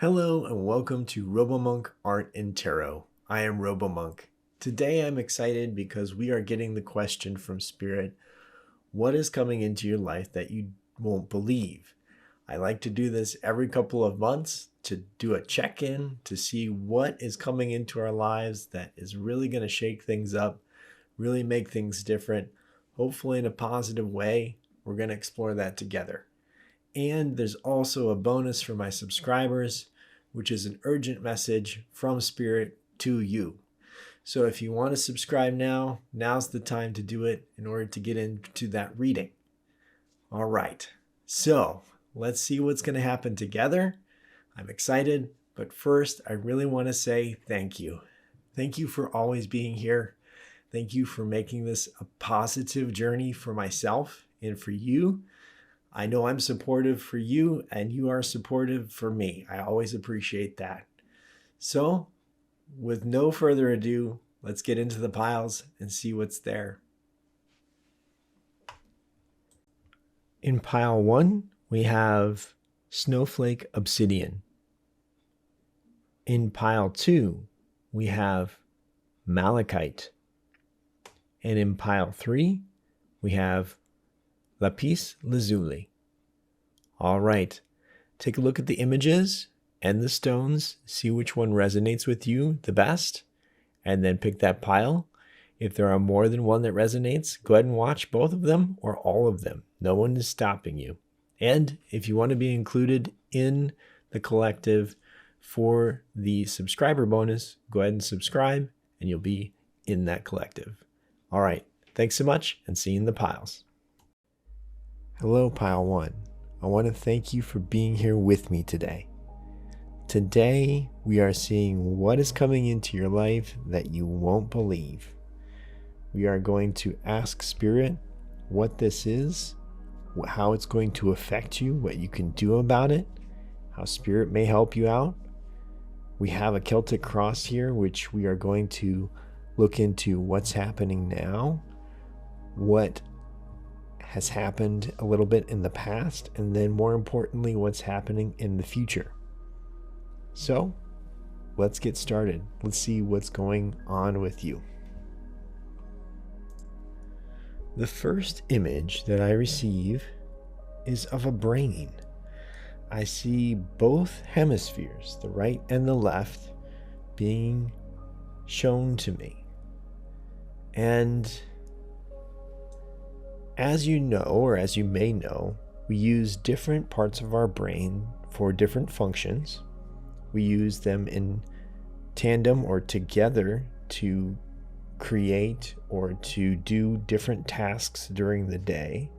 Hello and welcome to RoboMonk Art and Tarot. I am RoboMonk. Today I'm excited because we are getting the question from Spirit, what is coming into your life that you won't believe? I like to do this every couple of months to do a check-in to see what is coming into our lives that is really going to shake things up, really make things different, hopefully in a positive way. We're going to explore that together. And there's also a bonus for my subscribers, which is an urgent message from Spirit to you. So if you want to subscribe now, now's the time to do it in order to get into that reading. All right, so let's see what's going to happen together. I'm excited, but first I really want to say thank you. Thank you for always being here. Thank you for making this a positive journey for myself and for you. I know I'm supportive for you and you are supportive for me. I always appreciate that. So with no further ado, let's get into the piles and see what's there. In pile 1, we have Snowflake Obsidian. In pile 2, we have Malachite. And in pile 3, we have Lapis Lazuli. All right, take a look at the images and the stones, see which one resonates with you the best, and then pick that pile. If there are more than one that resonates, go ahead and watch both of them or all of them. No one is stopping you. And if you want to be included in the collective for the subscriber bonus, go ahead and subscribe and you'll be in that collective. All right, thanks so much and see you in the piles. Hello, Pile 1. I want to thank you for being here with me today. Today, we are seeing what is coming into your life that you won't believe. We are going to ask Spirit what this is, how it's going to affect you, what you can do about it, how Spirit may help you out. We have a Celtic cross here, which we are going to look into what's happening now, what has happened a little bit in the past, and then more importantly, what's happening in the future. So let's get started. Let's see what's going on with you. The first image that I receive is of a brain. I see both hemispheres, the right and the left, being shown to me. And as you know, or as you may know, we use different parts of our brain for different functions. We use them in tandem or together to create or to do different tasks during the day.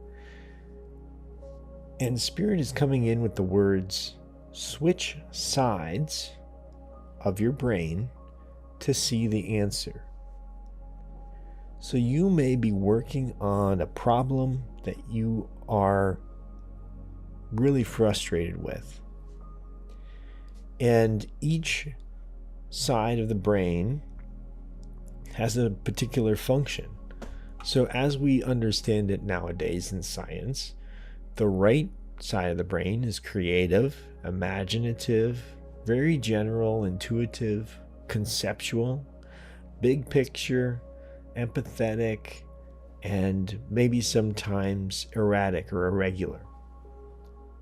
And Spirit is coming in with the words, switch sides of your brain to see the answer. So you may be working on a problem that you are really frustrated with. And each side of the brain has a particular function. So as we understand it nowadays in science, the right side of the brain is creative, imaginative, very general, intuitive, conceptual, big picture, empathetic, and maybe sometimes erratic or irregular.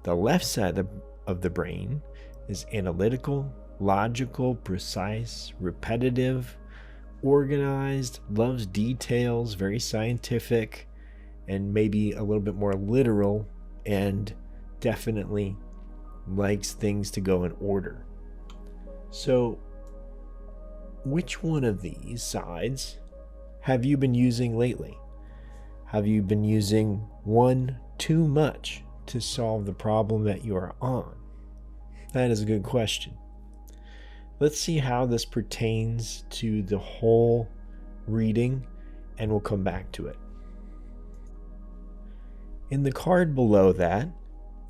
The left side of the brain is analytical, logical, precise, repetitive, organized, loves details, very scientific, and maybe a little bit more literal, and definitely likes things to go in order. So, which one of these sides have you been using lately? Have you been using one too much to solve the problem that you are on? That is a good question. Let's see how this pertains to the whole reading, and we'll come back to it. In the card below that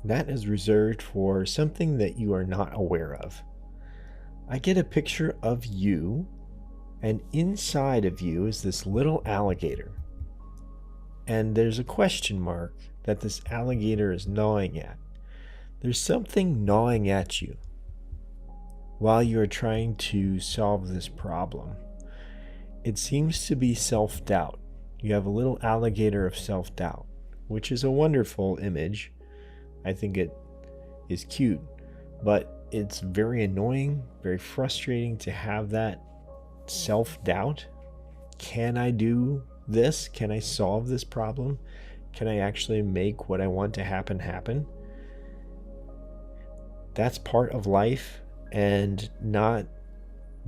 is reserved for something that you are not aware of. I get a picture of you, and inside of you is this little alligator. And there's a question mark that this alligator is gnawing at. There's something gnawing at you. while you're trying to solve this problem. It seems to be self-doubt. You have a little alligator of self-doubt, which is a wonderful image. I think it is cute, but it's very annoying, very frustrating to have that self-doubt. Can I do this? Can I solve this problem? Can I actually make what I want to happen happen? That's part of life, and not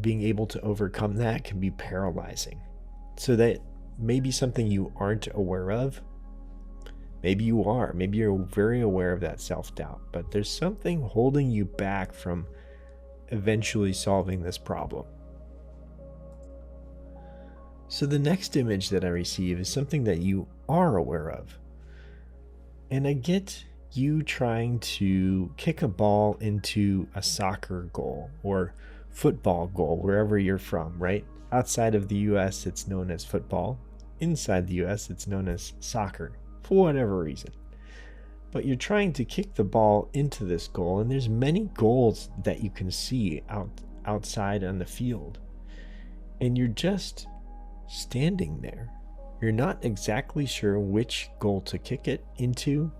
being able to overcome that can be paralyzing. So that may be something you aren't aware of. Maybe you are. Maybe you're very aware of that self-doubt, but there's something holding you back from eventually solving this problem. So the next image that I receive is something that you are aware of. And I get you trying to kick a ball into a soccer goal or football goal, wherever you're from, right? Outside of the US, it's known as football. Inside the US, it's known as soccer, for whatever reason. But you're trying to kick the ball into this goal, and there's many goals that you can see outside on the field. And you're just standing there. You're not exactly sure which goal to kick it into,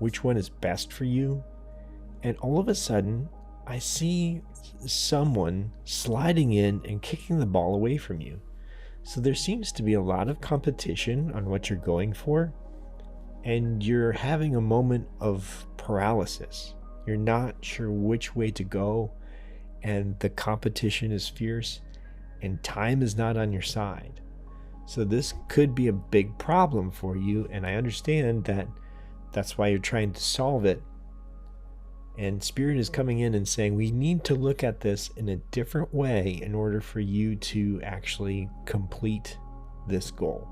which one is best for you. And all of a sudden, I see someone sliding in and kicking the ball away from you. So there seems to be a lot of competition on what you're going for, and you're having a moment of paralysis. You're not sure which way to go, and the competition is fierce, and time is not on your side. So this could be a big problem for you, and I understand that that's why you're trying to solve it. And Spirit is coming in and saying, we need to look at this in a different way in order for you to actually complete this goal.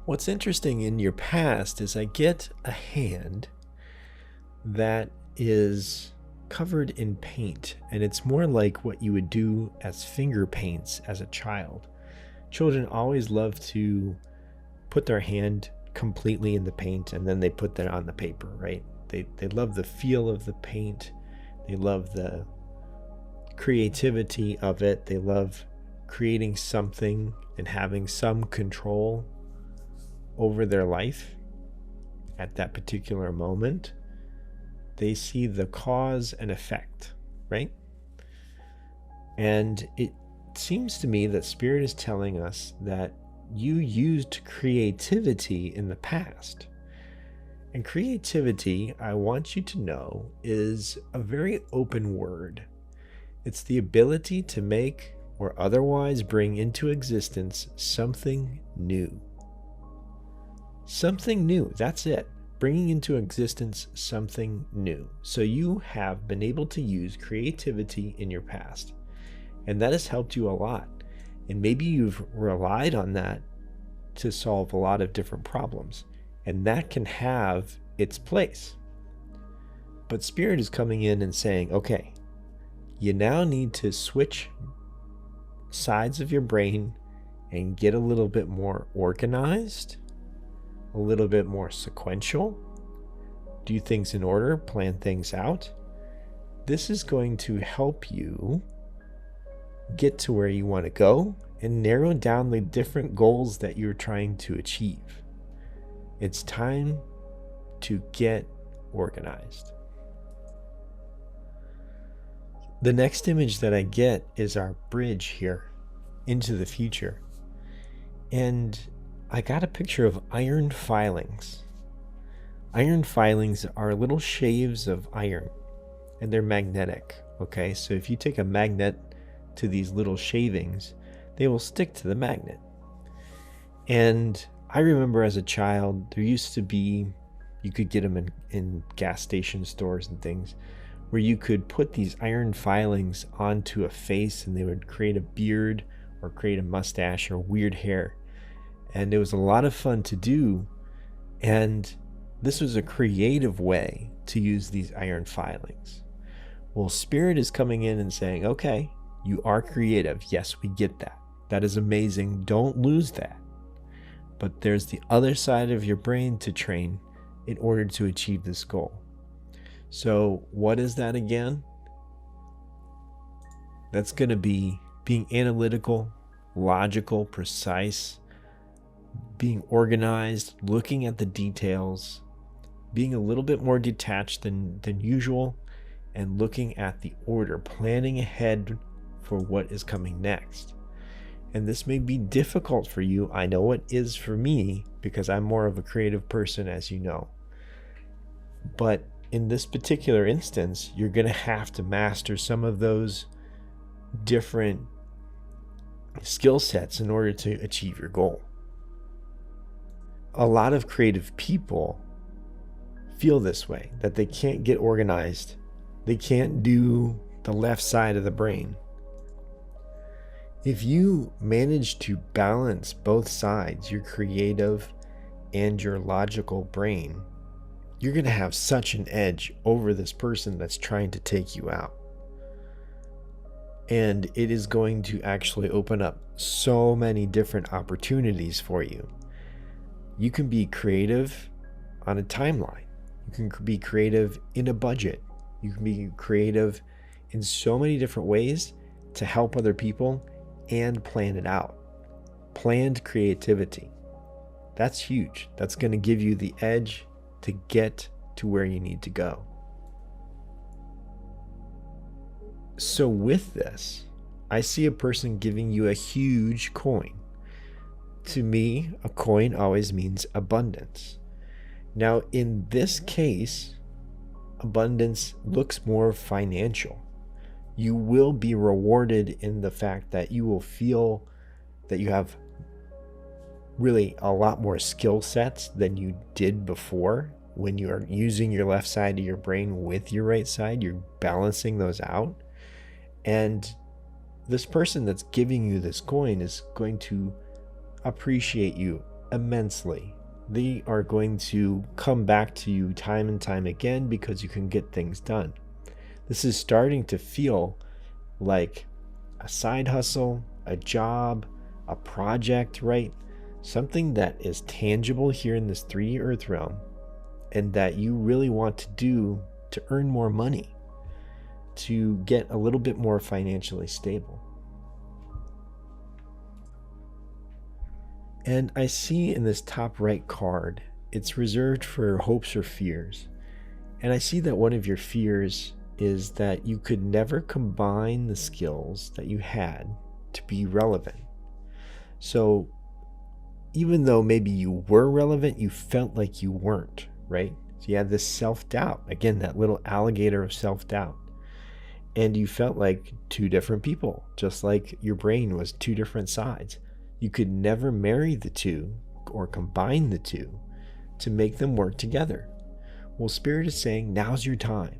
What's interesting in your past is I get a hand that is covered in paint, and it's more like what you would do as finger paints as a child. Children always love to put their hand completely in the paint, and then they put that on the paper, right? They love the feel of the paint. They love the creativity of it. They love creating something and having some control over their life at that particular moment. They see the cause and effect, right? And it seems to me that Spirit is telling us that you used creativity in the past. And creativity, I want you to know, is a very open word. It's the ability to make or otherwise bring into existence something new. Something new, that's it. Bringing into existence something new. So you have been able to use creativity in your past, and that has helped you a lot. And maybe you've relied on that to solve a lot of different problems, and that can have its place. But Spirit is coming in and saying, okay, you now need to switch sides of your brain and get a little bit more organized, a little bit more sequential, do things in order, plan things out. This is going to help you get to where you want to go and narrow down the different goals that you're trying to achieve. It's time to get organized. The next image that I get is our bridge here into the future. And I got a picture of iron filings. Iron filings are little shaves of iron, and they're magnetic. Okay, so if you take a magnet to these little shavings, they will stick to the magnet. And I remember as a child, there used to be, you could get them in gas station stores and things, where you could put these iron filings onto a face and they would create a beard or create a mustache or weird hair. And it was a lot of fun to do. And this was a creative way to use these iron filings. Well, Spirit is coming in and saying, okay, you are creative. Yes, we get that. That is amazing. Don't lose that. But there's the other side of your brain to train in order to achieve this goal. So what is that again? That's going to be being analytical, logical, precise, being organized, looking at the details, being a little bit more detached than usual, and looking at the order, planning ahead for what is coming next. And this may be difficult for you. I know it is for me because I'm more of a creative person, as you know. But in this particular instance, you're going to have to master some of those different skill sets in order to achieve your goal. A lot of creative people feel this way, that they can't get organized. They can't do the left side of the brain. If you manage to balance both sides, your creative and your logical brain, you're going to have such an edge over this person that's trying to take you out. And it is going to actually open up so many different opportunities for you. You can be creative on a timeline. You can be creative in a budget. You can be creative in so many different ways to help other people and plan it out. Planned creativity. That's huge. That's going to give you the edge to get to where you need to go. So with this, I see a person giving you a huge coin. To me, a coin always means abundance. Now, in this case, abundance looks more financial. You will be rewarded in the fact that you will feel that you have really a lot more skill sets than you did before. When you are using your left side of your brain with your right side, you're balancing those out. And this person that's giving you this coin is going to appreciate you immensely. They are going to come back to you time and time again because you can get things done. This is starting to feel like a side hustle, a job, a project, right? Something that is tangible here in this 3D Earth realm and that you really want to do to earn more money, to get a little bit more financially stable. And I see in this top right card, it's reserved for hopes or fears. And I see that one of your fears is that you could never combine the skills that you had to be relevant. So even though maybe you were relevant, you felt like you weren't, right? So you had this self-doubt. Again, that little alligator of self-doubt. And you felt like two different people, just like your brain was two different sides. You could never marry the two or combine the two to make them work together. Well, Spirit is saying, now's your time.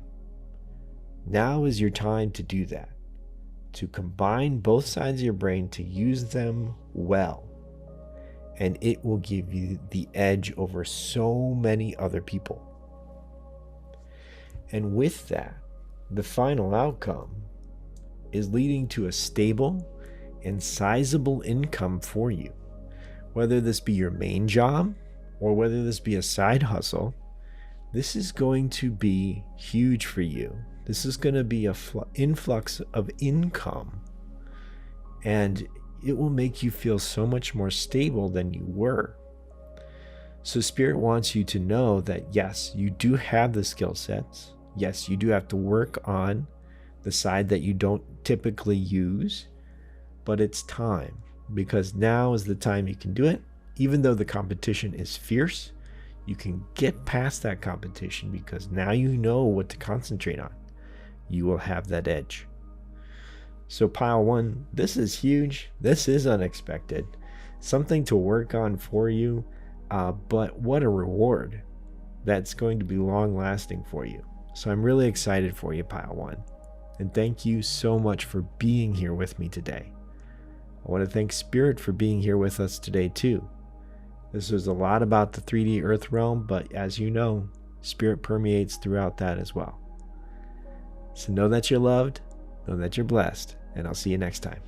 Now is your time to do that, to combine both sides of your brain, to use them well. And it will give you the edge over so many other people. And with that, the final outcome is leading to a stable and sizable income for you. Whether this be your main job or whether this be a side hustle, this is going to be huge for you. This is going to be an influx of income, and it will make you feel so much more stable than you were. So Spirit wants you to know that yes, you do have the skill sets. Yes, you do have to work on the side that you don't typically use, but it's time, because now is the time you can do it. Even though the competition is fierce, you can get past that competition because now you know what to concentrate on. You will have that edge. So pile one, this is huge. This is unexpected. Something to work on for you, but what a reward that's going to be long lasting for you. So I'm really excited for you, pile one. And thank you so much for being here with me today. I want to thank Spirit for being here with us today too. This was a lot about the 3D Earth realm, but as you know, Spirit permeates throughout that as well. So know that you're loved, know that you're blessed, and I'll see you next time.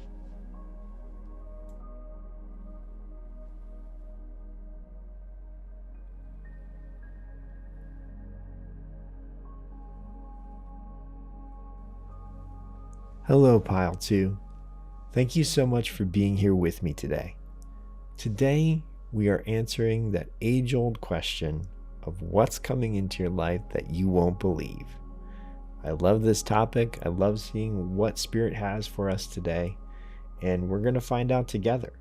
Hello, Pile 2. Thank you so much for being here with me today. Today, we are answering that age-old question of what's coming into your life that you won't believe. I love this topic. I love seeing what Spirit has for us today, and we're going to find out together.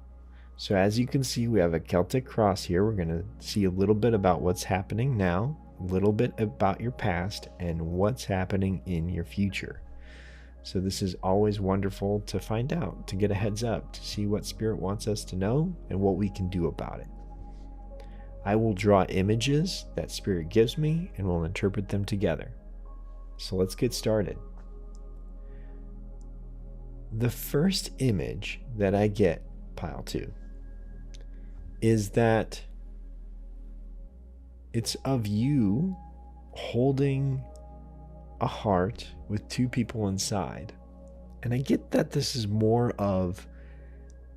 So as you can see, we have a Celtic cross here. We're going to see a little bit about what's happening now, a little bit about your past, and what's happening in your future. So this is always wonderful to find out, to get a heads up, to see what Spirit wants us to know and what we can do about it. I will draw images that Spirit gives me and we'll interpret them together. So let's get started. The first image that I get, Pile 2, is that it's of you holding a heart with two people inside. And I get that this is more of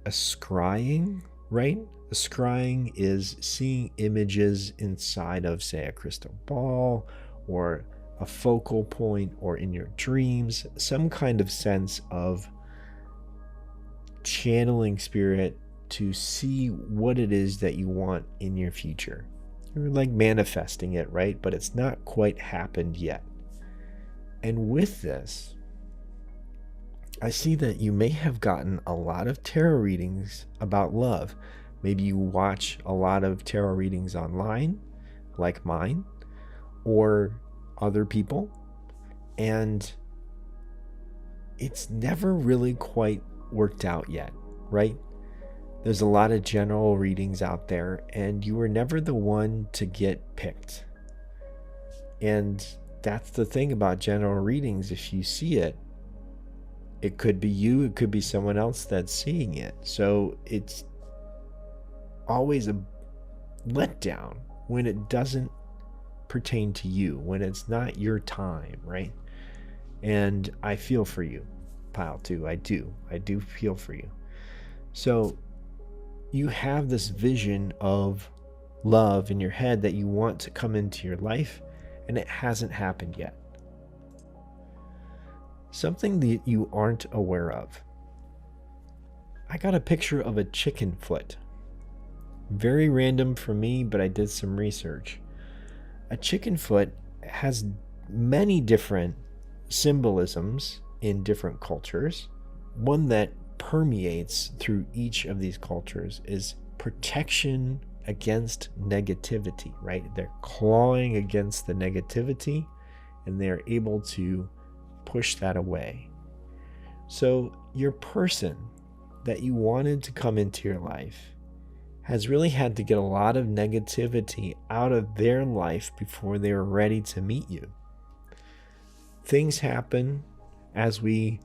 a scrying, right? A scrying is seeing images inside of, say, a crystal ball or a focal point or in your dreams, some kind of sense of channeling Spirit to see what it is that you want in your future. You're like manifesting it, right? But it's not quite happened yet. And with this, I see that you may have gotten a lot of tarot readings about love. Maybe you watch a lot of tarot readings online, like mine, or other people, and it's never really quite worked out yet, right? There's a lot of general readings out there, and you were never the one to get picked. And that's the thing about general readings. If you see it, it could be you, it could be someone else that's seeing it. So it's always a letdown when it doesn't pertain to you, when it's not your time, right? And I feel for you, Pile 2. I do feel for you. So you have this vision of love in your head that you want to come into your life, and it hasn't happened yet. Something that you aren't aware of. I got a picture of a chicken foot. Very random for me, but I did some research. A chicken foot has many different symbolisms in different cultures. One that permeates through each of these cultures is protection against negativity, right? They're clawing against the negativity and they're able to push that away. So your person that you wanted to come into your life has really had to get a lot of negativity out of their life before they were ready to meet you. Things happen as we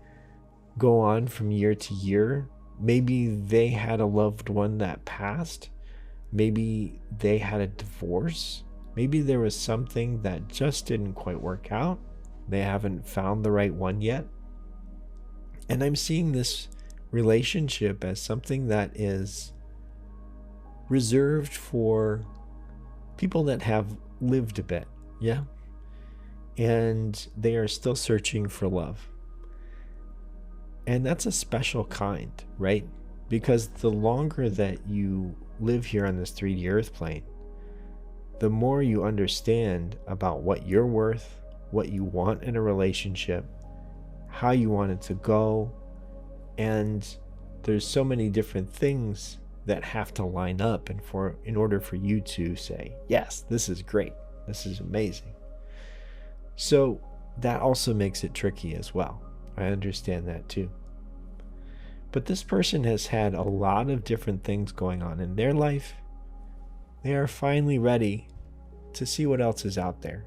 go on from year to year. Maybe they had a loved one that passed. Maybe they had a divorce. Maybe there was something that just didn't quite work out. They haven't found the right one yet. And I'm seeing this relationship as something that is reserved for people that have lived a bit, yeah? And they are still searching for love. And that's a special kind, right? Because the longer that you live here on this 3D earth plane, the more you understand about what you're worth, what you want in a relationship, how you want it to go, and there's so many different things that have to line up in order for you to say, yes, this is great, this is amazing. So that also makes it tricky as well. I understand that too. But this person has had a lot of different things going on in their life. They are finally ready to see what else is out there,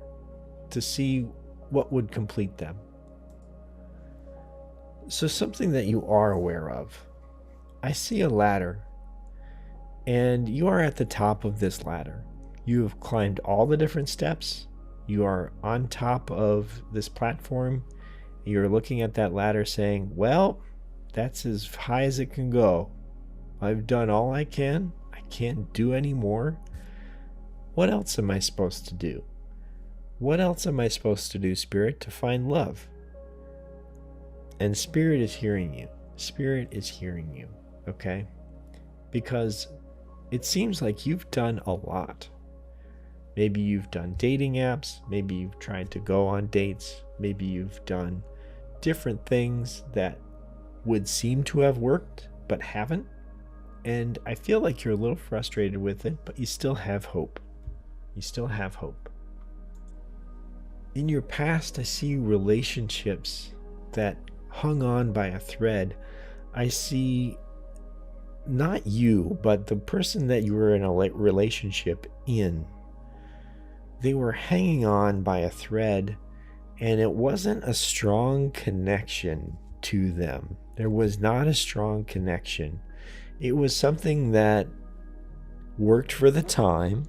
to see what would complete them. So something that you are aware of. I see a ladder, and you are at the top of this ladder. You have climbed all the different steps. You are on top of this platform. You're looking at that ladder saying, well, that's as high as it can go. I've done all I can. I can't do any more. What else am I supposed to do? What else am I supposed to do, Spirit, to find love? And Spirit is hearing you. Spirit is hearing you, okay? Because it seems like you've done a lot. Maybe you've done dating apps. Maybe you've tried to go on dates. Maybe you've done different things that would seem to have worked but haven't. And I feel like you're a little frustrated with it, but you still have hope. You still have hope. In your past, I see relationships that hung on by a thread. I see not you, but the person that you were in a relationship in. They were hanging on by a thread, and it wasn't a strong connection to them. There was not a strong connection. It was something that worked for the time,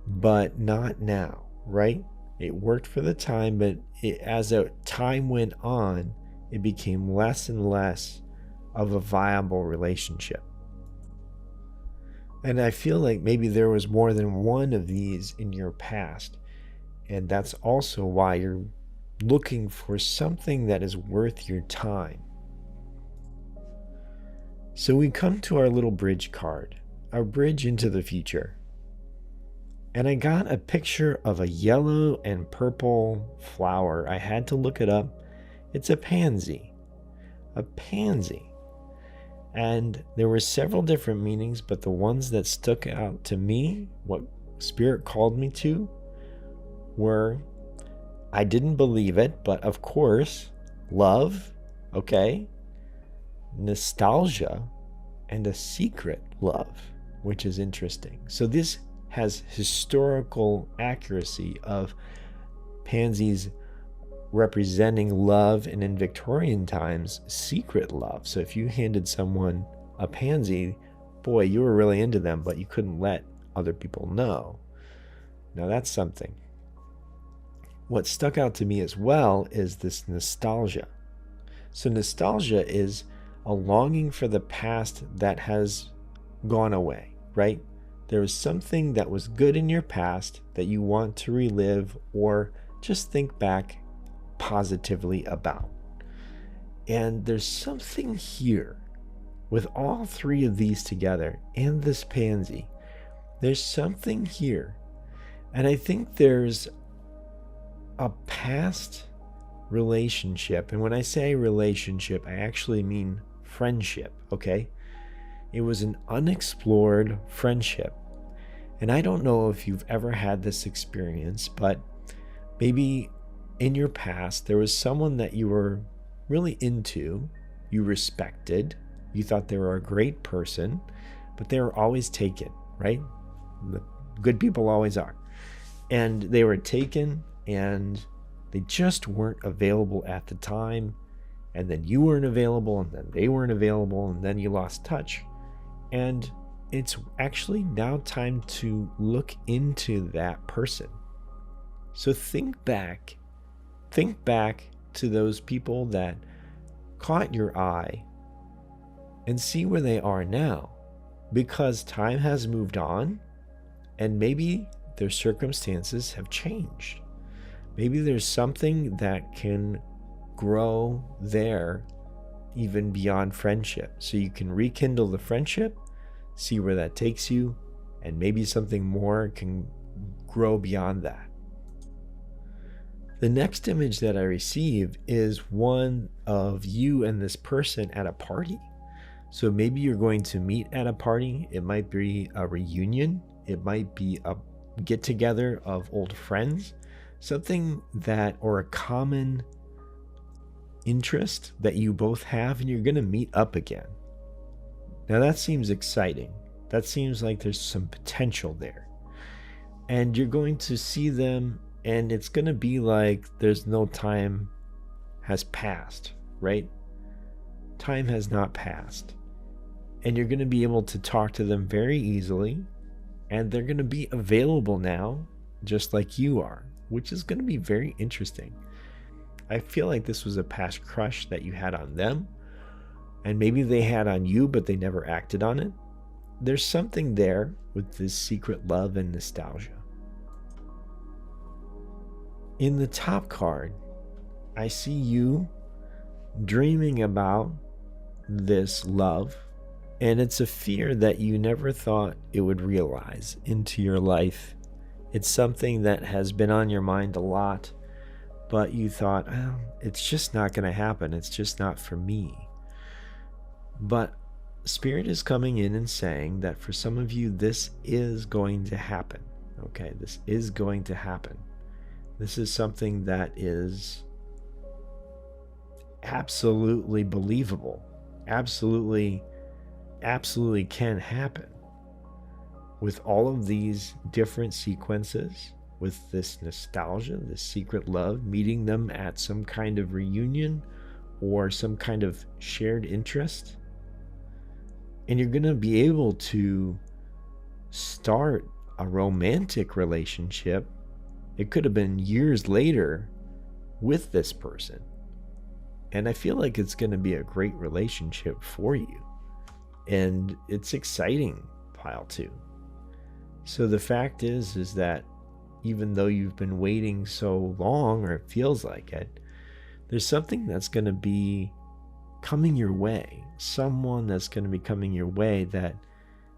but not now, right? It worked for the time, but as time went on, it became less and less of a viable relationship. And I feel like maybe there was more than one of these in your past. And that's also why you're looking for something that is worth your time. So we come to our little bridge card, our bridge into the future. And I got a picture of a yellow and purple flower. I had to look it up. It's a pansy. A pansy. And there were several different meanings, but the ones that stuck out to me, what Spirit called me to, were, I didn't believe it, but of course, love, okay, nostalgia, and a secret love, which is interesting. So this has historical accuracy of pansies representing love, and in Victorian times, secret love. So if you handed someone a pansy, boy, you were really into them, but you couldn't let other people know. Now that's something. What stuck out to me as well is this nostalgia. So nostalgia is a longing for the past that has gone away, right? There is something that was good in your past that you want to relive or just think back positively about. And there's something here with all three of these together and this pansy. There's something here. And I think there's a past relationship. And when I say relationship, I actually mean friendship, okay? It was an unexplored friendship. And I don't know if you've ever had this experience, but maybe in your past, there was someone that you were really into, you respected, you thought they were a great person, but they were always taken, right? The good people always are. And they were taken and they just weren't available at the time. And then you weren't available, and then they weren't available, and then you lost touch. And it's actually now time to look into that person. So think back to those people that caught your eye and see where they are now, because time has moved on and maybe their circumstances have changed. Maybe there's something that can grow there even beyond friendship. So you can rekindle the friendship, see where that takes you, and maybe something more can grow beyond that. The next image that I receive is one of you and this person at a party. So maybe you're going to meet at a party. It might be a reunion. It might be a get together of old friends, something that, or a common interest that you both have, and you're going to meet up again. Now that seems exciting. That seems like there's some potential there. And you're going to see them, and it's going to be like there's no time has passed, right? Time has not passed. And you're going to be able to talk to them very easily, and they're going to be available now, just like you are, which is going to be very interesting. I feel like this was a past crush that you had on them, and maybe they had on you, but they never acted on it. There's something there with this secret love and nostalgia. In the top card, I see you dreaming about this love, and it's a fear that you never thought it would realize into your life. It's something that has been on your mind a lot, but you thought, oh, it's just not going to happen. It's just not for me. But Spirit is coming in and saying that for some of you, this is going to happen. Okay, this is going to happen. This is something that is absolutely believable, absolutely can happen. With all of these different sequences, with this nostalgia, this secret love, meeting them at some kind of reunion or some kind of shared interest, and you're going to be able to start a romantic relationship. It could have been years later with this person. And I feel like it's going to be a great relationship for you. And it's exciting, pile 2. So the fact is that even though you've been waiting so long, or it feels like it, there's something that's going to be coming your way. Someone that's going to be coming your way that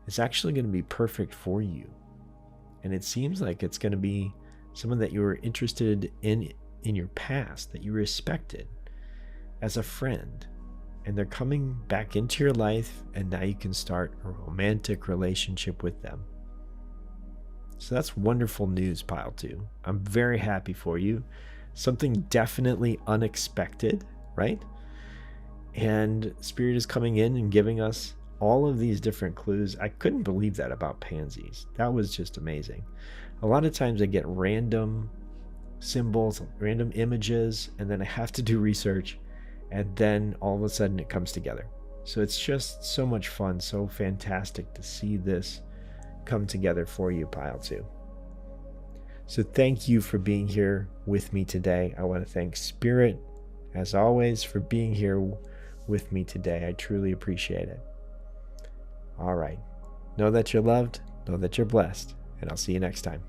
is actually going to be perfect for you. And it seems like it's going to be someone that you were interested in your past, that you respected as a friend. And they're coming back into your life, and now you can start a romantic relationship with them. So that's wonderful news, pile 2. I'm very happy for you. Something definitely unexpected, right? And Spirit is coming in and giving us all of these different clues. I couldn't believe that about pansies. That was just amazing. A lot of times I get random symbols, random images, and then I have to do research, and then all of a sudden it comes together. So it's just so much fun, so fantastic to see this come together for you, pile 2. So thank you for being here with me today. I want to thank Spirit, as always, for being here with me today. I truly appreciate it. All right. Know that you're loved, know that you're blessed, and I'll see you next time.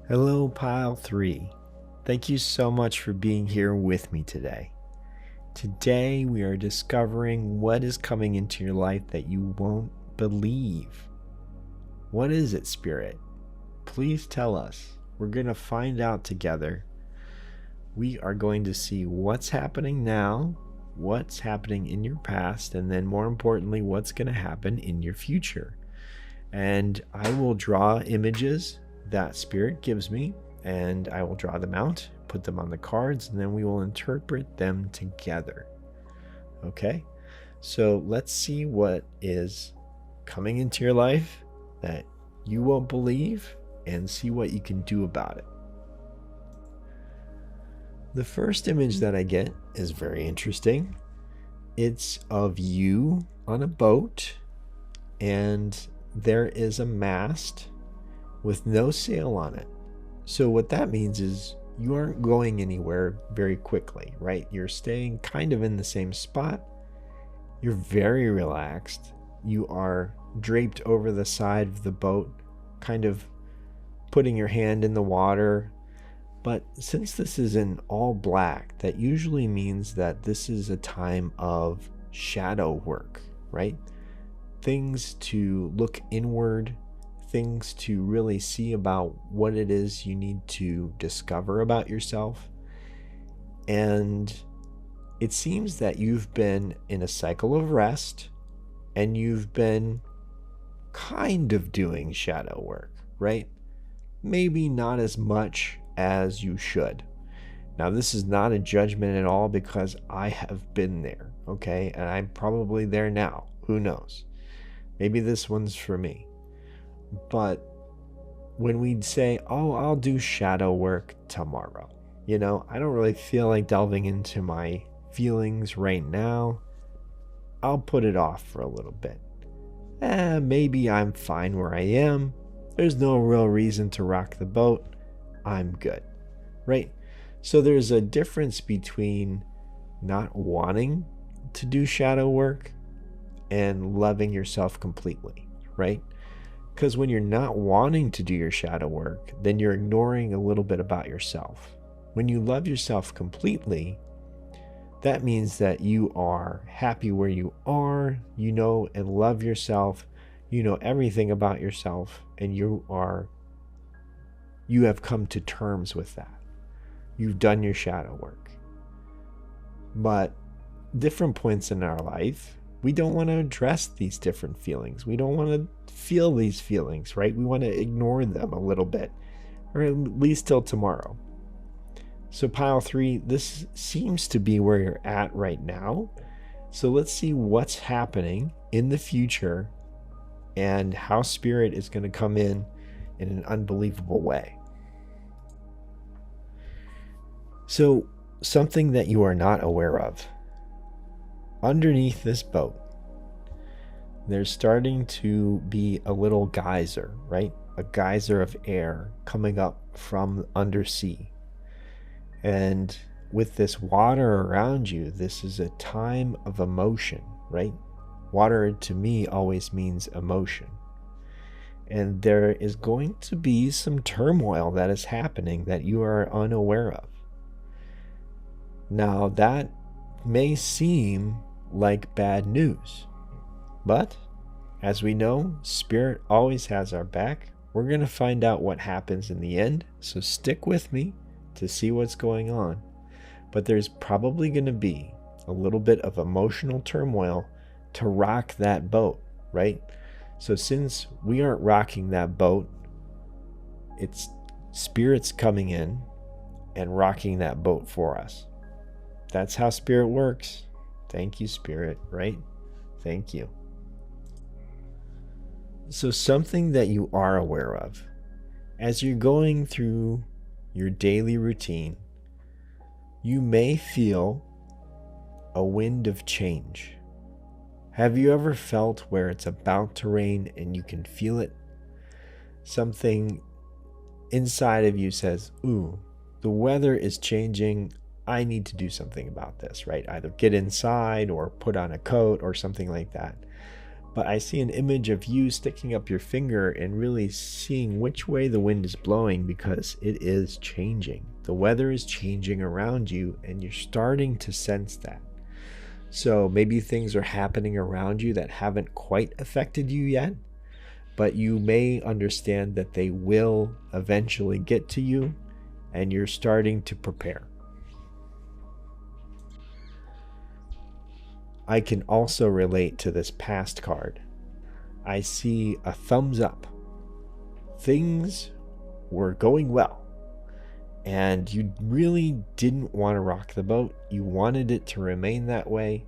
Hello, pile 3. Thank you so much for being here with me today. Today we are discovering what is coming into your life that you won't believe. What is it, Spirit? Please tell us. We're going to find out together. We are going to see what's happening now, what's happening in your past, and then more importantly, what's going to happen in your future. And I will draw images that Spirit gives me, and I will draw them out, put them on the cards, and then we will interpret them together. Okay? So let's see what is coming into your life that you won't believe, and see what you can do about it. The first image that I get is very interesting. It's of you on a boat, and there is a mast with no sail on it. So what that means is you aren't going anywhere very quickly, right? You're staying kind of in the same spot. You're very relaxed. You are draped over the side of the boat, kind of putting your hand in the water. But since this is in all black, that usually means that this is a time of shadow work, right? Things to look inward, things to really see about what it is you need to discover about yourself. And it seems that you've been in a cycle of rest, and you've been kind of doing shadow work, right? Maybe not as much as you should. Now, this is not a judgment at all, because I have been there, okay? And I'm probably there now. Who knows? Maybe this one's for me. But when we'd say, oh, I'll do shadow work tomorrow, I don't really feel like delving into my feelings right now. I'll put it off for a little bit. Maybe I'm fine where I am. There's no real reason to rock the boat. I'm good, right? So there's a difference between not wanting to do shadow work and loving yourself completely, right? Because when you're not wanting to do your shadow work, then you're ignoring a little bit about yourself. When you love yourself completely, that means that you are happy where you are, you know and love yourself, you know everything about yourself, and you have come to terms with that. You've done your shadow work. But different points in our life, we don't want to address these different feelings. We don't want to feel these feelings, right? We want to ignore them a little bit, or at least till tomorrow. So pile 3, this seems to be where you're at right now. So let's see what's happening in the future and how spirit is going to come in an unbelievable way. So something that you are not aware of. Underneath this boat, there's starting to be a little geyser, right? A geyser of air coming up from undersea. And with this water around you, this is a time of emotion, right? Water to me always means emotion. And there is going to be some turmoil that is happening that you are unaware of. Now, that may seem like bad news, but as we know, Spirit always has our back. We're going to find out what happens in the end, so stick with me to see what's going on. But there's probably going to be a little bit of emotional turmoil to rock that boat, right? So since we aren't rocking that boat, it's Spirit's coming in and rocking that boat for us. That's how Spirit works. Thank you, Spirit, right? Thank you. So something that you are aware of, as you're going through your daily routine, you may feel a wind of change. Have you ever felt where it's about to rain and you can feel it? Something inside of you says, ooh, the weather is changing. I need to do something about this, right? Either get inside or put on a coat or something like that. But I see an image of you sticking up your finger and really seeing which way the wind is blowing, because it is changing. The weather is changing around you and you're starting to sense that. So maybe things are happening around you that haven't quite affected you yet, but you may understand that they will eventually get to you and you're starting to prepare. I can also relate to this past card. I see a thumbs up. Things were going well, and you really didn't want to rock the boat. You wanted it to remain that way.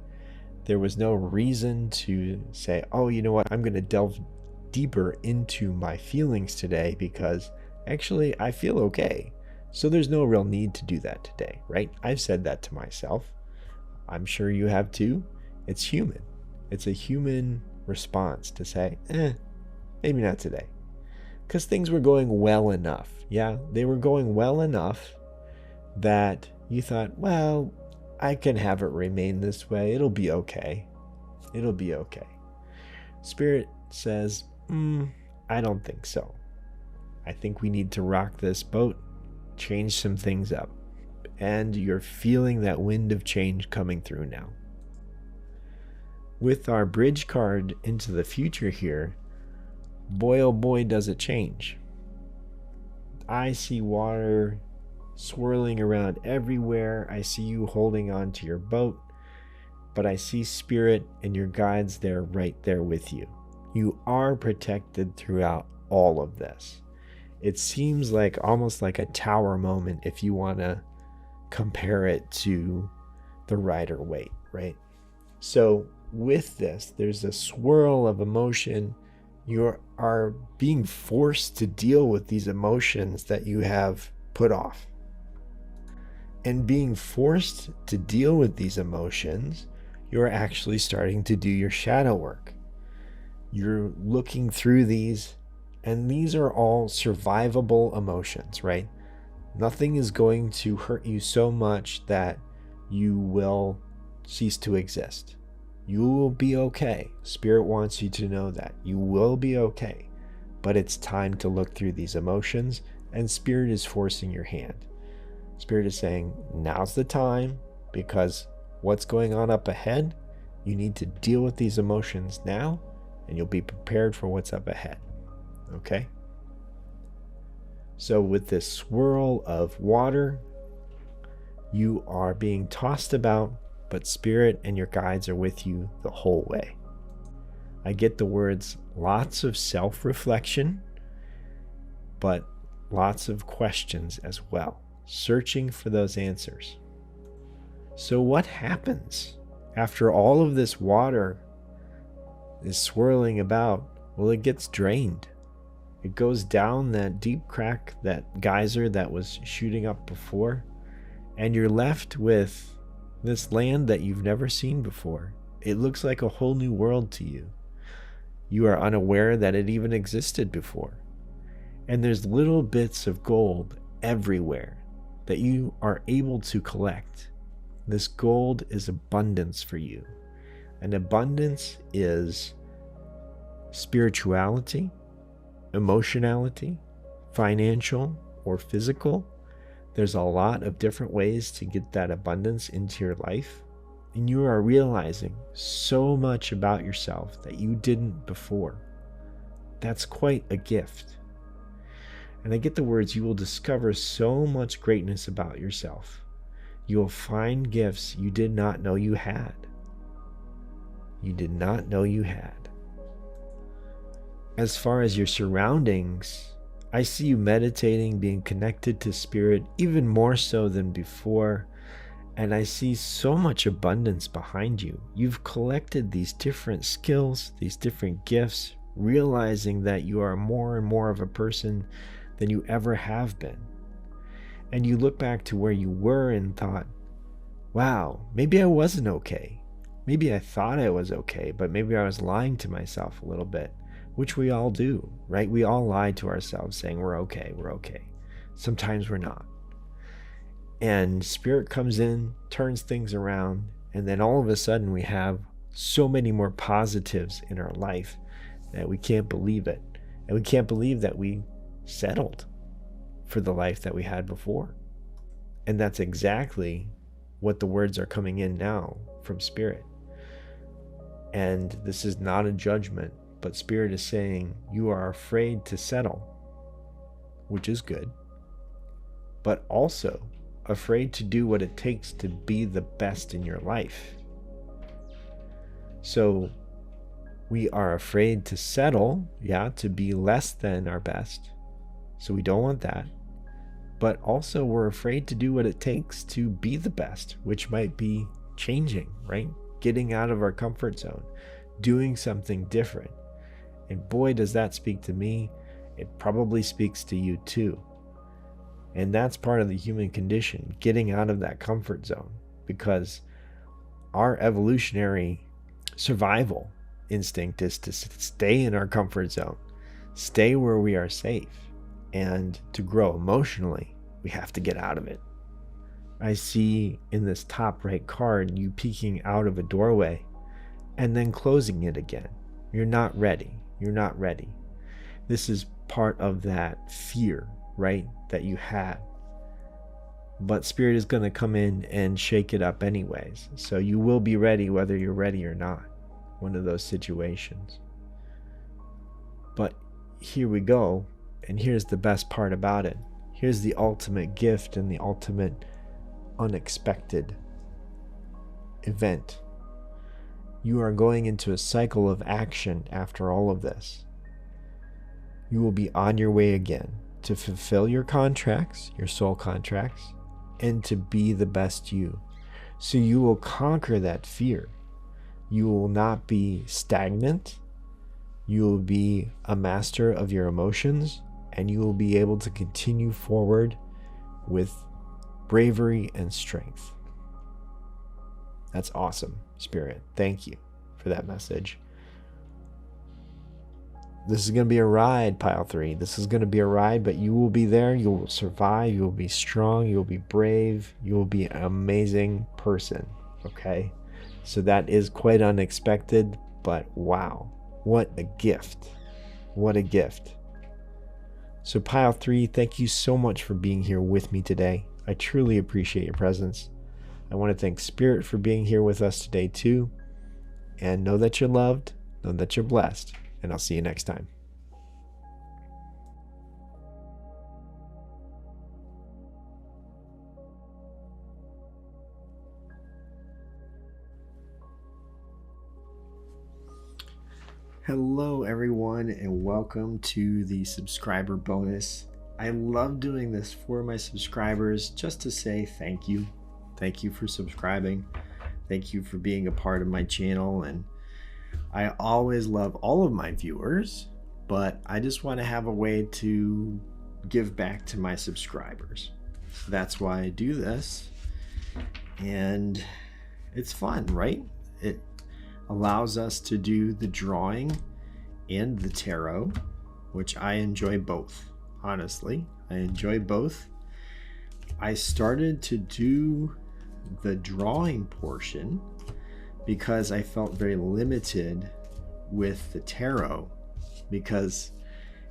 There was no reason to say, oh, you know what, I'm going to delve deeper into my feelings today because actually I feel okay. So there's no real need to do that today, right? I've said that to myself. I'm sure you have too. It's human. It's a human response to say, maybe not today. Because things were going well enough. Yeah, they were going well enough that you thought, well, I can have it remain this way. It'll be okay. It'll be okay. Spirit says, I don't think so. I think we need to rock this boat, change some things up. And you're feeling that wind of change coming through now. With our bridge card into the future here, boy oh boy does it change. I see water swirling around everywhere. I see you holding on to your boat, but I see Spirit and your guides there, right there with you. You are protected throughout all of this. It seems like almost like a tower moment if you want to compare it to the Rider-Waite, right? So with this, there's a swirl of emotion. You are being forced to deal with these emotions that you have put off. And being forced to deal with these emotions, you're actually starting to do your shadow work. You're looking through these, and these are all survivable emotions, right? Nothing is going to hurt you so much that you will cease to exist. You will be okay. Spirit wants you to know that. You will be okay. But it's time to look through these emotions, and Spirit is forcing your hand. Spirit is saying, now's the time, because what's going on up ahead, you need to deal with these emotions now, and you'll be prepared for what's up ahead. Okay? So with this swirl of water, you are being tossed about, but Spirit and your guides are with you the whole way. I get the words lots of self-reflection, but lots of questions as well, searching for those answers. So what happens after all of this water is swirling about? Well, it gets drained. It goes down that deep crack, that geyser that was shooting up before, and you're left with this land that you've never seen before. It looks like a whole new world to you. You are unaware that it even existed before. And there's little bits of gold everywhere that you are able to collect. This gold is abundance for you. And abundance is spirituality, emotionality, financial, or physical. There's a lot of different ways to get that abundance into your life. And you are realizing so much about yourself that you didn't before. That's quite a gift. And I get the words, you will discover so much greatness about yourself. You will find gifts you did not know you had. You did not know you had. As far as your surroundings, I see you meditating, being connected to Spirit, even more so than before. And I see so much abundance behind you. You've collected these different skills, these different gifts, realizing that you are more and more of a person than you ever have been. And you look back to where you were and thought, wow, maybe I wasn't okay. Maybe I thought I was okay, but maybe I was lying to myself a little bit. Which we all do, right? We all lie to ourselves saying we're okay, we're okay. Sometimes we're not. And Spirit comes in, turns things around, and then all of a sudden we have so many more positives in our life that we can't believe it. And we can't believe that we settled for the life that we had before. And that's exactly what the words are coming in now from Spirit. And this is not a judgment. But Spirit is saying you are afraid to settle, which is good, but also afraid to do what it takes to be the best in your life. So we are afraid to settle, to be less than our best. So we don't want that. But also we're afraid to do what it takes to be the best, which might be changing, right? Getting out of our comfort zone, doing something different. And boy, does that speak to me. It probably speaks to you too. And that's part of the human condition, getting out of that comfort zone, because our evolutionary survival instinct is to stay in our comfort zone, stay where we are safe. And to grow emotionally, we have to get out of it. I see in this top right card you peeking out of a doorway and then closing it again. You're not ready. You're not ready. This is part of that fear, right, that you had. But Spirit is going to come in and shake it up anyways. So you will be ready whether you're ready or not. One of those situations. But here we go. And here's the best part about it. Here's the ultimate gift and the ultimate unexpected event. You are going into a cycle of action after all of this. You will be on your way again to fulfill your contracts, your soul contracts, and to be the best you. So you will conquer that fear. You will not be stagnant. You will be a master of your emotions, and you will be able to continue forward with bravery and strength. That's awesome, Spirit. Thank you for that message. This is going to be a ride, Pile 3. This is going to be a ride, but you will be there. You will survive. You will be strong. You will be brave. You will be an amazing person, okay? So that is quite unexpected, but wow, what a gift. What a gift. So pile 3, thank you so much for being here with me today. I truly appreciate your presence. I want to thank Spirit for being here with us today too. And know that you're loved, know that you're blessed, and I'll see you next time. Hello everyone, and welcome to the subscriber bonus. I love doing this for my subscribers just to say thank you. Thank you for subscribing. Thank you for being a part of my channel. And I always love all of my viewers, but I just want to have a way to give back to my subscribers. So that's why I do this. And it's fun, right? It allows us to do the drawing and the tarot, which I enjoy both. Honestly, I enjoy both. I started to do the drawing portion because I felt very limited with the tarot, because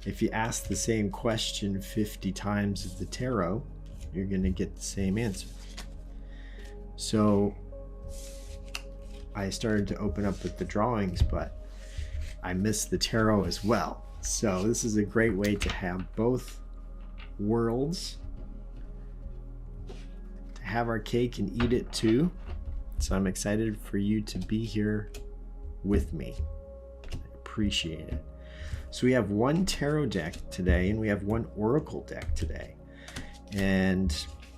if you ask the same question 50 times of the tarot, you're going to get the same answer. So I started to open up with the drawings, but I missed the tarot as well. So this is a great way to have both worlds, to have our cake and eat it too. So I'm excited for you to be here with me. I appreciate it. So we have one tarot deck today and we have one oracle deck today. And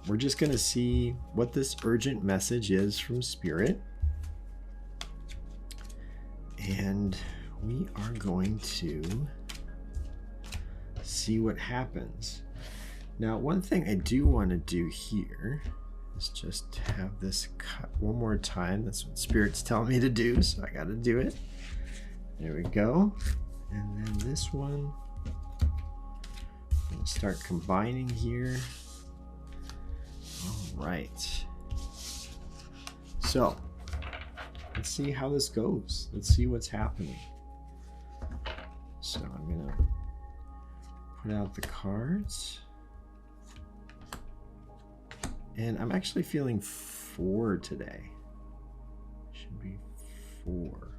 we're just going to see what this urgent message is from Spirit. And we are going to see what happens. Now, one thing I do want to do here is just have this cut one more time. That's what Spirit's telling me to do, so I got to do it. There we go. And then this one, I'm going to start combining here. All right. So let's see how this goes. Let's see what's happening. So I'm going to put out the cards. And I'm actually feeling 4 today. Should be 4.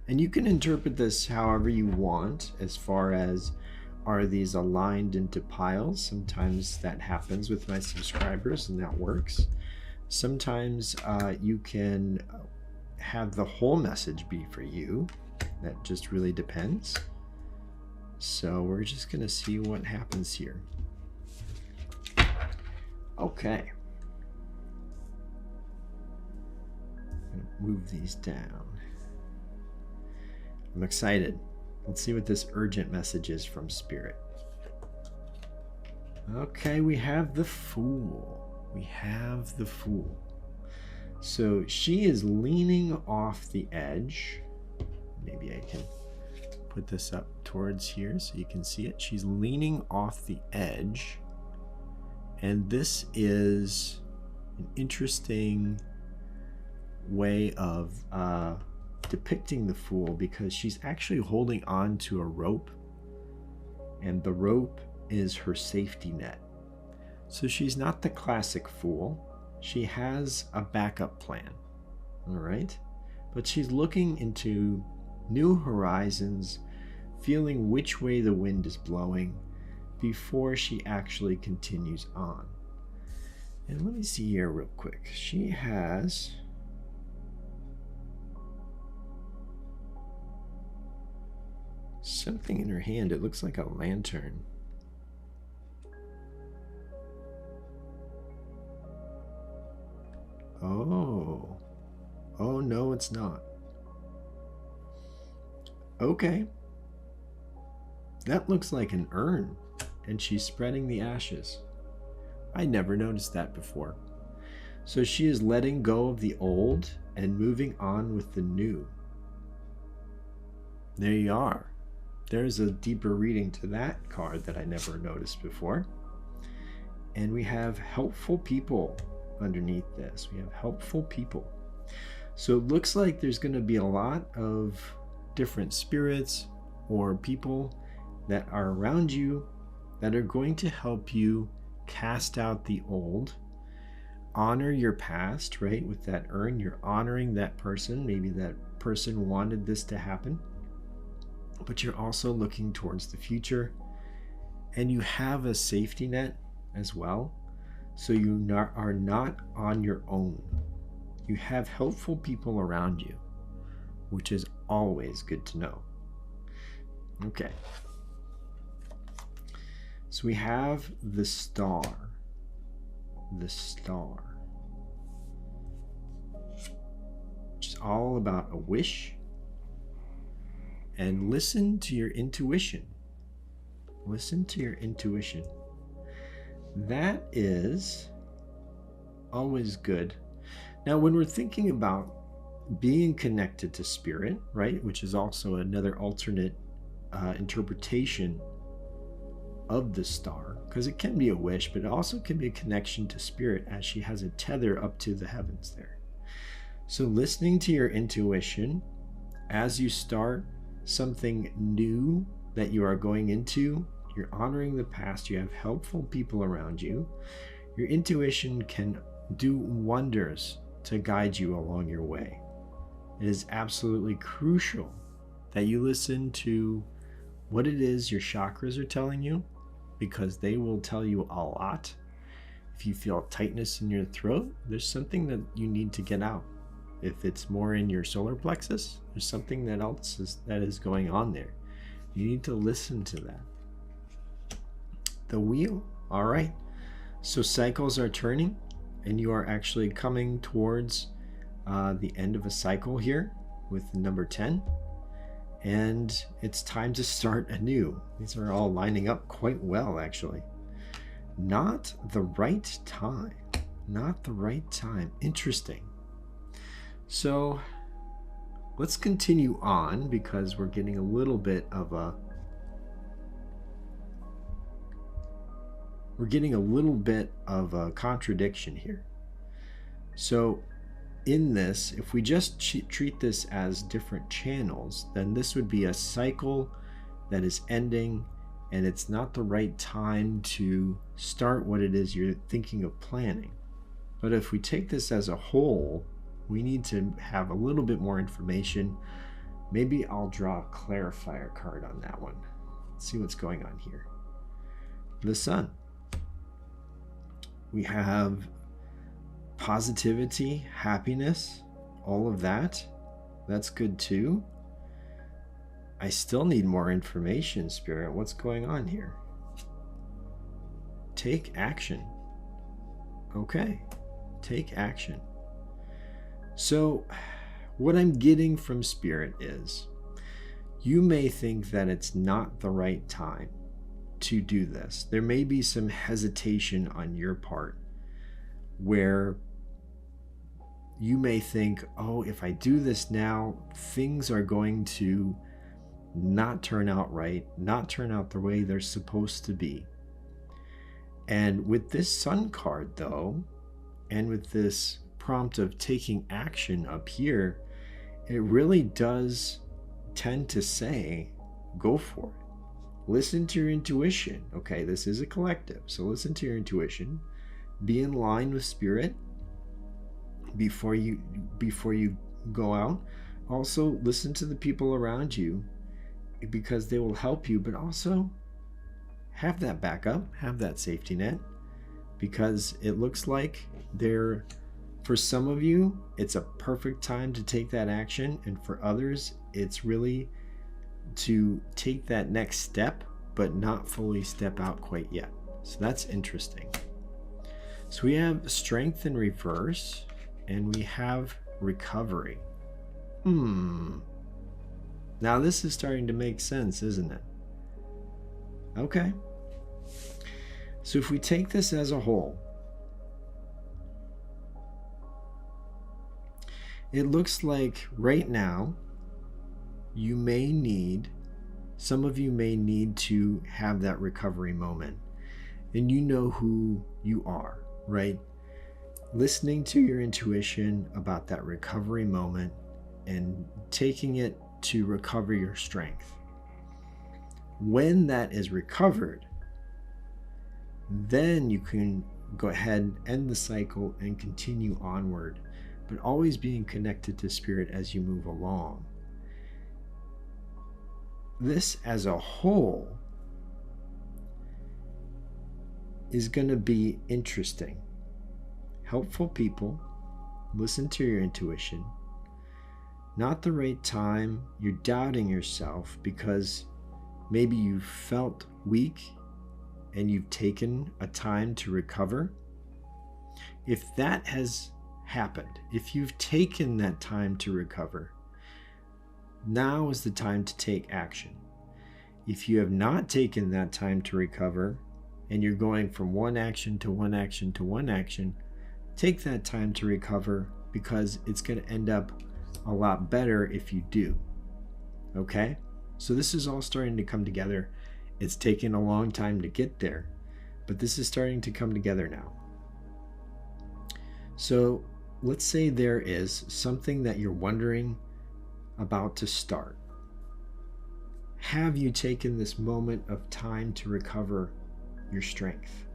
And you can interpret this however you want, as far as, are these aligned into piles? Sometimes that happens with my subscribers and that works. Sometimes you can have the whole message be for you. That just really depends. So we're just going to see what happens here. Okay. I'm going to move these down. I'm excited. Let's see what this urgent message is from Spirit. Okay, we have the Fool. We have the Fool. So she is leaning off the edge. Maybe I can put this up towards here so you can see it. She's leaning off the edge. And this is an interesting way of depicting the Fool, because she's actually holding on to a rope, and the rope is her safety net. So she's not the classic Fool. She has a backup plan, all right? But she's looking into new horizons, feeling which way the wind is blowing before she actually continues on. And let me see here real quick. She has something in her hand. It looks like a lantern. Oh. Oh, no, it's not. Okay. That looks like an urn, and she's spreading the ashes. I never noticed that before. So she is letting go of the old and moving on with the new. There you are. There's a deeper reading to that card that I never noticed before. And we have helpful people underneath this. We have helpful people. So it looks like there's going to be a lot of different spirits or people that are around you that are going to help you cast out the old, honor your past, right? With that urn, you're honoring that person. Maybe that person wanted this to happen, but you're also looking towards the future, and you have a safety net as well. So you are not on your own. You have helpful people around you, which is always good to know. Okay. So we have the star. The star. Which is all about a wish. And listen to your intuition. Listen to your intuition. That is always good. Now, when we're thinking about being connected to spirit, right, which is also another alternate interpretation of the star, because it can be a wish, but it also can be a connection to spirit, as she has a tether up to the heavens there. So listening to your intuition as you start something new that you are going into, you're honoring the past, you have helpful people around you, your intuition can do wonders to guide you along your way. It is absolutely crucial that you listen to what it is your chakras are telling you, because they will tell you a lot. If you feel tightness in your throat, there's something that you need to get out. If it's more in your solar plexus, there's something that is going on there. You need to listen to that. The wheel. All right. So cycles are turning, and you are actually coming towards the end of a cycle here with the number 10. And it's time to start anew. These are all lining up quite well, actually. Not the right time. Not the right time. Interesting. So let's continue on, because we're getting a little bit of a contradiction here. So in this, if we just treat this as different channels, then this would be a cycle that is ending, and it's not the right time to start what it is you're thinking of planning. But if we take this as a whole, we need to have a little bit more information. Maybe I'll draw a clarifier card on that one. Let's see what's going on here. The sun. We have positivity, happiness, all of that. That's good too. I still need more information, Spirit. What's going on here? Take action. Okay, take action. So what I'm getting from Spirit is, you may think that it's not the right time to do this. There may be some hesitation on your part, where you may think, oh, if I do this now, things are going to not turn out right, not turn out the way they're supposed to be. And with this sun card, though, and with this prompt of taking action up here, it really does tend to say, go for it. Listen to your intuition. Okay, this is a collective, so listen to your intuition. Be in line with Spirit before you go out. Also, listen to the people around you, because they will help you, but also have that backup, have that safety net, because it looks like for some of you, it's a perfect time to take that action, and for others, it's really to take that next step, but not fully step out quite yet. So that's interesting. So we have strength in reverse, and we have recovery. Now this is starting to make sense, isn't it? Okay. So if we take this as a whole, it looks like right now some of you may need to have that recovery moment. And you know who you are, right? listening to your intuition about that recovery moment and taking it to recover your strength. When that is recovered, then you can go ahead and end the cycle and continue onward, but always being connected to spirit as you move along. This as a whole is going to be interesting. Helpful people, listen to your intuition. Not the right time, you're doubting yourself because maybe you felt weak and you've taken a time to recover. If that has happened, if you've taken that time to recover, now is the time to take action. If you have not taken that time to recover and you're going from one action to one action to one action, take that time to recover because it's going to end up a lot better if you do. Okay? So this is all starting to come together. It's taken a long time to get there, but this is starting to come together now. So let's say there is something that you're wondering about to start. Have you taken this moment of time to recover your strength?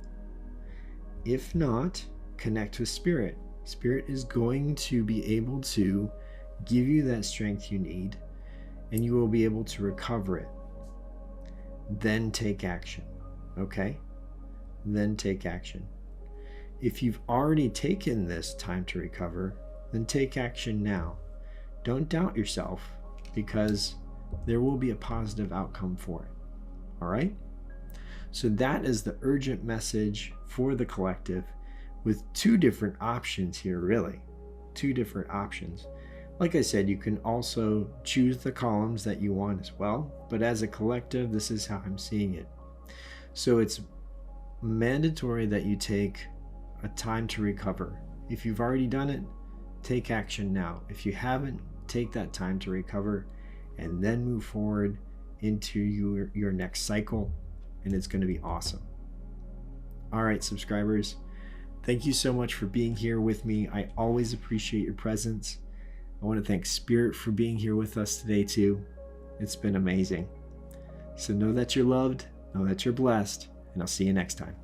If not, connect with Spirit. Spirit is going to be able to give you that strength you need, and you will be able to recover it. Then take action. Okay? Then take action. If you've already taken this time to recover, then take action now. Don't doubt yourself because there will be a positive outcome for it. All right? So that is the urgent message for the collective with two different options here, really. Two different options. Like I said, you can also choose the columns that you want as well, but as a collective, this is how I'm seeing it. So it's mandatory that you take a time to recover. If you've already done it, take action now. If you haven't, take that time to recover and then move forward into your next cycle, and it's going to be awesome. All right, subscribers, thank you so much for being here with me. I always appreciate your presence. I want to thank Spirit for being here with us today too. It's been amazing. So know that you're loved, know that you're blessed, and I'll see you next time.